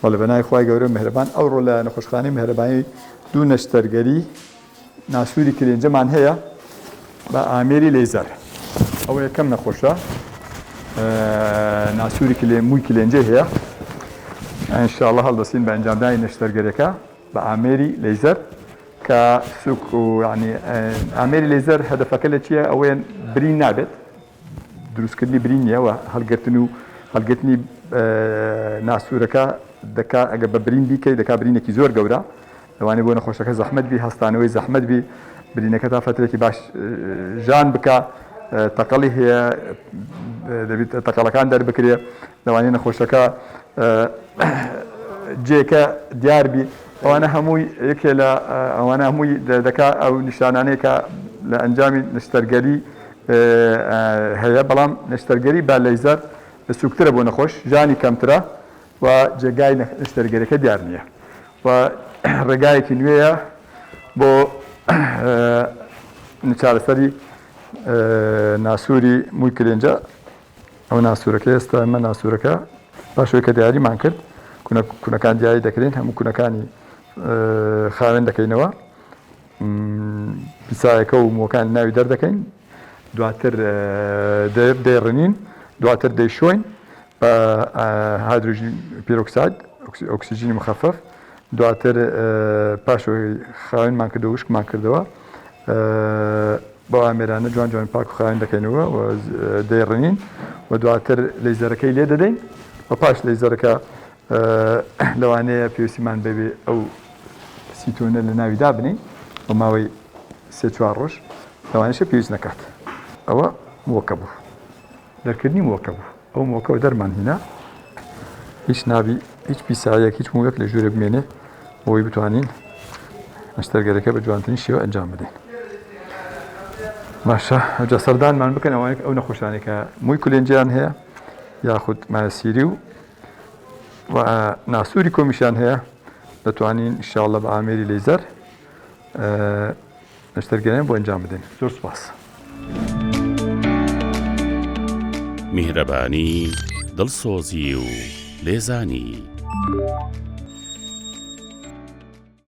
ولا بنای خوای گەورە مهرەبان ئەوڕۆ لە نەخۆشخانەی مهرەبانی دوو نەشتەرگەری ناسووری کلێنجەمان هەیە بە ئامێری لێزەر. ئەوە یەکەم نەخۆشە ناسووری مووی کلێنجە هەیە. ئینشاءڵڵا هەڵدەستین بە ئەنجامدانی نەشتەرگەریەکە بە ئامێری لێزەر کە سوک و ینی ئامێری لێزەر هەدەفەکە لە چییە؟ ئەوەیە برین نابێت، دروستکردنی برین نیە و هەڵگرتنی ناسوورەکە دەکا ئەگە بە برین بیکەی دەکا برینێکی زۆر گەورە لەوانەیە بۆ نەخۆشەکە زەحمەت بی، هەستانەوەی زەحمەت بی، برینەکە تا فترێکی باش ژان بکە، تەقەڵی هەیە دەبێت تەقەڵەکان دەربکرێ، لەوانەیە نەخۆشەکە جێکە دیار بی. ئەوانە هەمووی یەکێ لە ئەوانە هەمووی دەکا ئەو نیشانانەیە کە لە ئەنجامی نەشتەرگەری هەیە. بەڵام نەشتەرگەری با لەیزەر سوکترە بۆ نەخۆش، ژانی کەمترە و جێگای نەشتەرگەریەکە دیار نییە و ڕێگایەکی نوێیە بۆ چارەسەری ناسووری مووی کلێنجە. ئەو ناسوورەکە ئێستا ئەمە ناسوورەکە پاشەوەی کە دیاریمان کرد کوونەکان دیاری دەکرێن، هەموو کوونەکانی خاوێن دەکەینەوە، پیسایەکە و مووەکان ناوی دەردەکەین، دواتر دەیڕنین، دواتر دەیشۆین بە هایدرۆژین پیرۆکساید ئۆکسیژینی مخەفەف، دواتر پاشەوەی خاوێنمان کردەوە وشکمان کردەوە بۆ ئامێرانە جوان جوان پاک و خاوێن دەکەینەوە و دەیڕنین و دواتر لەیزەرەکەی لێ دەدەین و پاش لەیزەرەکە لەوانەیە پێویستیمان ببێ ئەو سیتۆنە لە ناوی دابنین بە ماوەی 3-4 ڕۆژ، لەوانەیە پێویست نەکات. ئەوە مووەکە بوو، دەرکردنی مووەکە بوو. ئەو مووەکەەوە دەرمان هینا، هیچ نابی، هیچ پیسایەک، هیچ مووەک لە ژوورە بمێنێ بۆی بتوانین نەشتەرگەریەکە بە جوانترین شێوە ئەنجام بدەین. باشە، ئەوجا سەردانمان بکەن ئەوانێک ئەو نەخۆشانێک کە مووی کلێنجیان هەیە یاخود مایەسیری و ناسووری کۆمیشیان هەیە، دەتوانین ئینشاءڵڵا بە ئامێری لێزەر نەشتەرگەریان بۆ ئەنجام بدەین. زۆر سوپاس. میهرەبانی، دڵسۆزی و لێزانی.